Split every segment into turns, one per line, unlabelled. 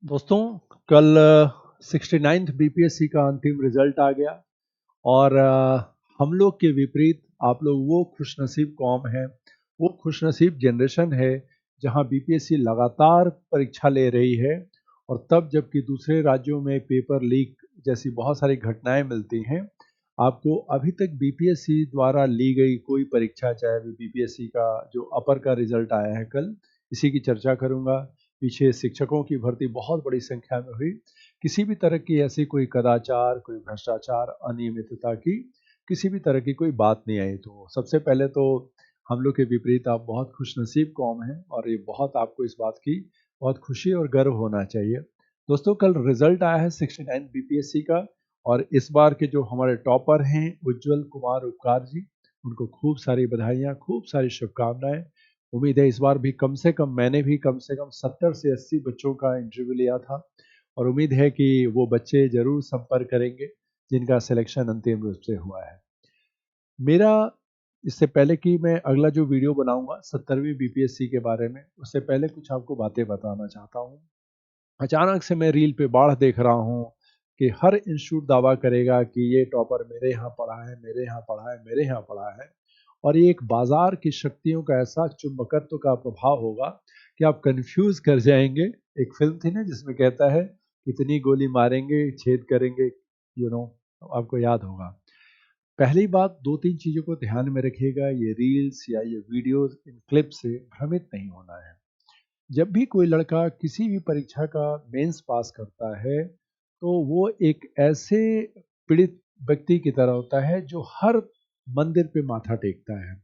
दोस्तों, कल 69th BPSC का अंतिम रिजल्ट आ गया और हम लोग के विपरीत आप लोग वो खुशनसीब कौम है, वो खुशनसीब जनरेशन है जहां बीपीएससी लगातार परीक्षा ले रही है। और तब जबकि दूसरे राज्यों में पेपर लीक जैसी बहुत सारी घटनाएं मिलती हैं, आपको अभी तक बीपीएससी द्वारा ली गई कोई परीक्षा, चाहे वो बीपीएससी का जो अपर का रिजल्ट आया है कल, इसी की चर्चा करूंगा। पीछे शिक्षकों की भर्ती बहुत बड़ी संख्या में हुई, किसी भी तरह की ऐसी कोई कदाचार, कोई भ्रष्टाचार, अनियमितता की किसी भी तरह की कोई बात नहीं आई। तो सबसे पहले तो हम लोग के विपरीत आप बहुत खुशनसीब कौम हैं और ये बहुत आपको इस बात की बहुत खुशी और गर्व होना चाहिए। दोस्तों, कल रिजल्ट आया है 69 बीपीएससी का और इस बार के जो हमारे टॉपर हैं उज्जवल कुमार उपकार जी, उनको खूब सारी बधाइयाँ, खूब सारी शुभकामनाएं। उम्मीद है इस बार भी कम से कम, मैंने भी कम से कम 70 से 80 बच्चों का इंटरव्यू लिया था और उम्मीद है कि वो बच्चे जरूर संपर्क करेंगे जिनका सिलेक्शन अंतिम रूप से हुआ है। मेरा इससे पहले कि मैं अगला जो वीडियो बनाऊंगा 70वीं बीपीएससी के बारे में, उससे पहले कुछ आपको बातें बताना चाहता हूँ। अचानक से मैं रील पे बाढ़ देख रहा हूँ कि हर इंस्टीट्यूट दावा करेगा कि ये टॉपर मेरे यहाँ पढ़ा है, मेरे यहाँ पढ़ा है, मेरे यहाँ पढ़ा है। और ये एक बाजार की शक्तियों का ऐसा चुंबकत्व का प्रभाव होगा कि आप कंफ्यूज कर जाएंगे। एक फिल्म थी ना जिसमें कहता है कितनी गोली मारेंगे छेद करेंगे, आपको याद होगा। पहली बात, दो तीन चीजों को ध्यान में रखिएगा, ये रील्स या ये वीडियोस, इन क्लिप से भ्रमित नहीं होना है। जब भी कोई लड़का किसी भी परीक्षा का मेंस पास करता है तो वो एक ऐसे पीड़ित व्यक्ति की तरह होता है जो हर मंदिर पे माथा टेकता है।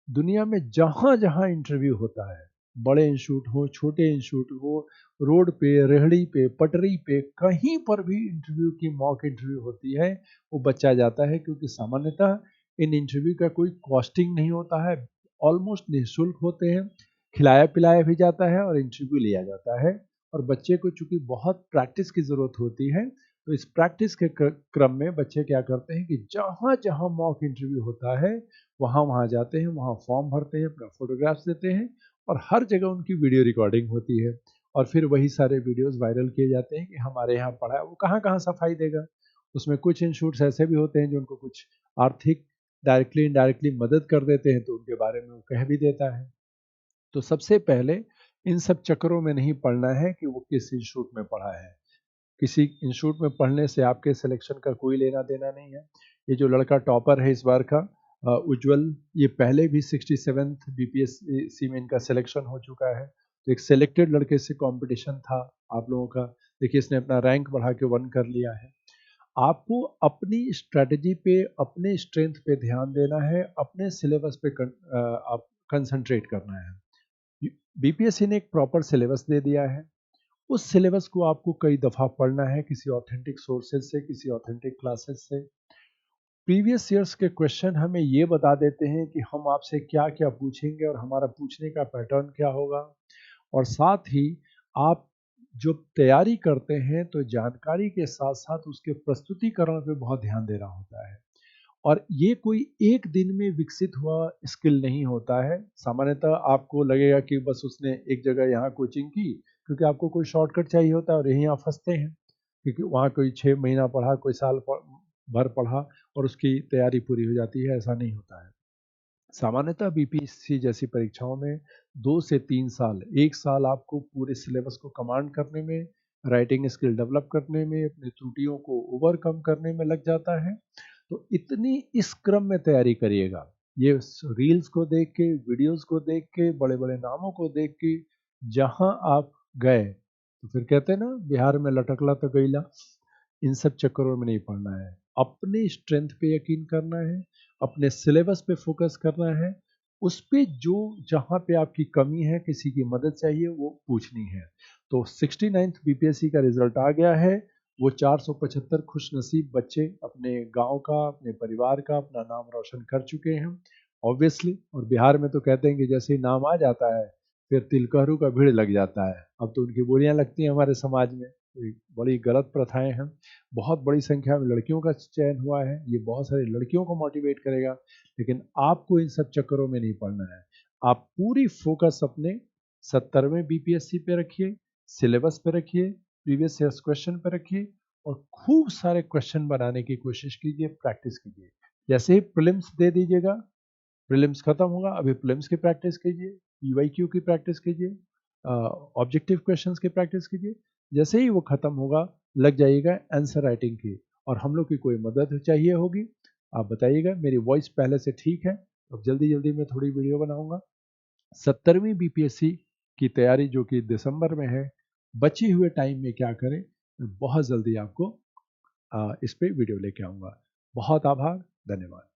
दुनिया में जहां जहां इंटरव्यू होता है, बड़े इंस्टीट्यूट हो, छोटे इंस्टीट्यूट हो, रोड पे, रेहड़ी पे, पटरी पे, कहीं पर भी इंटरव्यू की मॉक इंटरव्यू होती है, वो बच्चा जाता है क्योंकि सामान्यतः इन इंटरव्यू का कोई कॉस्टिंग नहीं होता है, ऑलमोस्ट निःशुल्क होते हैं, खिलाया पिलाया भी जाता है और इंटरव्यू लिया जाता है। और बच्चे को चूंकि बहुत प्रैक्टिस की ज़रूरत होती है, तो इस प्रैक्टिस के क्रम में बच्चे क्या करते हैं कि जहाँ जहाँ मॉक इंटरव्यू होता है वहाँ वहाँ जाते हैं, वहाँ फॉर्म भरते हैं, अपना फोटोग्राफ्स देते हैं और हर जगह उनकी वीडियो रिकॉर्डिंग होती है और फिर वही सारे वीडियोस वायरल किए जाते हैं कि हमारे यहाँ पढ़ा है। वो कहाँ कहाँ सफाई देगा। उसमें कुछ इंस्टीट्यूट्स ऐसे भी होते हैं जो उनको कुछ आर्थिक डायरेक्टली इनडायरेक्टली मदद कर देते हैं, तो उनके बारे में वो कह भी देता है। तो सबसे पहले इन सब चक्करों में नहीं पढ़ना है कि वो किस इंस्टीट्यूट में पढ़ा है। किसी इंस्टीट्यूट में पढ़ने से आपके सिलेक्शन का कोई लेना देना नहीं है। ये जो लड़का टॉपर है इस बार का, उज्जवल, ये पहले भी 67th बीपीएससी में इनका सिलेक्शन हो चुका है। तो एक सिलेक्टेड लड़के से कंपटीशन था आप लोगों का। देखिए, इसने अपना रैंक बढ़ा के 1 कर लिया है। आपको अपनी स्ट्रेटजी पे, अपने स्ट्रेंथ पे ध्यान देना है, अपने सिलेबस पे आप कंसंट्रेट करना है। बीपीएससी ने एक प्रॉपर सिलेबस दे दिया है। उस सिलेबस को आपको कई दफ़ा पढ़ना है, किसी ऑथेंटिक सोर्सेज से, किसी ऑथेंटिक क्लासेस से। प्रीवियस ईयर्स के क्वेश्चन हमें ये बता देते हैं कि हम आपसे क्या क्या पूछेंगे और हमारा पूछने का पैटर्न क्या होगा। और साथ ही आप जो तैयारी करते हैं तो जानकारी के साथ साथ उसके प्रस्तुतिकरण पे बहुत ध्यान देना होता है। और ये कोई एक दिन में विकसित हुआ स्किल नहीं होता है। सामान्यतः आपको लगेगा कि बस उसने एक जगह यहाँ कोचिंग की, क्योंकि आपको कोई शॉर्टकट चाहिए होता है और यहीं आप फंसते हैं, क्योंकि वहाँ कोई 6 महीना पढ़ा, कोई साल भर पढ़ा और उसकी तैयारी पूरी हो जाती है, ऐसा नहीं होता है। सामान्यतः बीपीएससी जैसी परीक्षाओं में 2 से 3 साल, 1 साल आपको पूरे सिलेबस को कमांड करने में, राइटिंग स्किल डेवलप करने में, अपनी त्रुटियों को ओवरकम करने में लग जाता है। तो इतनी इस क्रम में तैयारी करिएगा। ये रील्स को देख के, वीडियोस को देख के, बड़े बड़े नामों को देख के जहां आप गए, तो फिर कहते हैं ना, बिहार में लटकला तो गईला। इन सब चक्करों में नहीं पड़ना है। अपने स्ट्रेंथ पे यकीन करना है, अपने सिलेबस पे फोकस करना है, उस पे जो जहाँ पे आपकी कमी है, किसी की मदद चाहिए, वो पूछनी है। तो 69th बीपीएससी का रिजल्ट आ गया है। वो 475 खुशनसीब बच्चे अपने गांव का, अपने परिवार का अपना नाम रोशन कर चुके हैं, ऑब्वियसली। और बिहार में तो कहते हैं कि जैसे ही नाम आ जाता है फिर तिलकहरू का भीड़ लग जाता है। अब तो उनकी बोलियां लगती हैं हमारे समाज में। तो बड़ी गलत प्रथाएं हैं। बहुत बड़ी संख्या में लड़कियों का चयन हुआ है, ये बहुत सारी लड़कियों को मोटिवेट करेगा। लेकिन आपको इन सब चक्करों में नहीं पड़ना है। आप पूरी फोकस अपने 70वें बीपीएससी पे रखिए, सिलेबस पे रखिए, प्रीवियस ईयर्स क्वेश्चन पर रखिए और खूब सारे क्वेश्चन बनाने की कोशिश कीजिए, प्रैक्टिस कीजिए। जैसे ही प्रीलिम्स दे दीजिएगा, प्रीलिम्स खत्म होगा, अभी प्रीलिम्स की प्रैक्टिस कीजिए, पीवाईक्यू की प्रैक्टिस कीजिए, ऑब्जेक्टिव क्वेश्चंस की प्रैक्टिस कीजिए। जैसे ही वो खत्म होगा, लग जाइएगा आंसर राइटिंग की। और हम लोग की कोई मदद चाहिए होगी, आप बताइएगा। मेरी वॉइस पहले से ठीक है, अब जल्दी जल्दी मैं थोड़ी वीडियो बनाऊंगा। 70वीं बीपीएससी की तैयारी जो कि दिसंबर में है, बचे हुए टाइम में क्या करें, मैं बहुत जल्दी आपको इस पे वीडियो लेके आऊंगा। बहुत आभार, धन्यवाद।